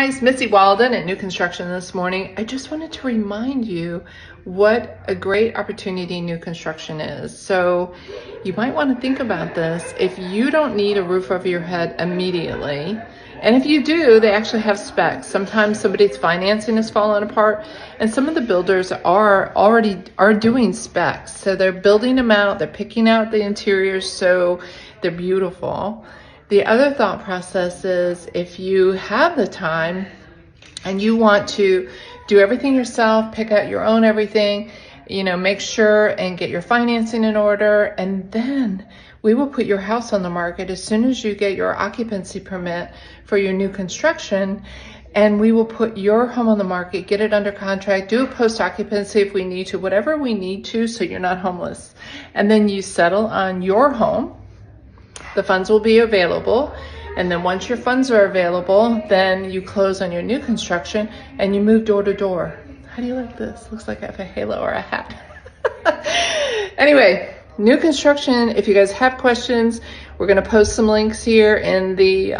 Guys, Missy Walden at New Construction this morning. I just wanted to remind you what a great opportunity new construction is. So you might want to think about this. If you don't need a roof over your head immediately, and if you do, they actually have specs. Sometimes somebody's financing is falling apart, and some of the builders are doing specs. So they're building them out, they're picking out the interiors so they're beautiful. The other thought process is if you have the time and you want to do everything yourself, pick out your own everything, make sure and get your financing in order, and then we will put your house on the market as soon as you get your occupancy permit for your new construction, and we will put your home on the market, get it under contract, do a post-occupancy if we need to, whatever we need to, so you're not homeless. And then you settle on your home. The funds will be available, and then once your funds are available, then you close on your new construction and you move door to door. How do you like this? Looks like I have a halo or a hat. Anyway, new construction. If you guys have questions, we're going to post some links here in the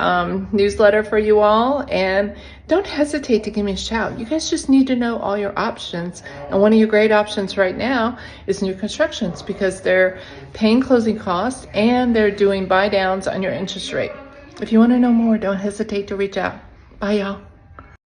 newsletter for you all, and don't hesitate to give me a shout. You guys just need to know all your options, and one of your great options right now is new constructions because they're paying closing costs and they're doing buy downs on your interest rate. If you want to know more, don't hesitate to reach out. Bye, y'all.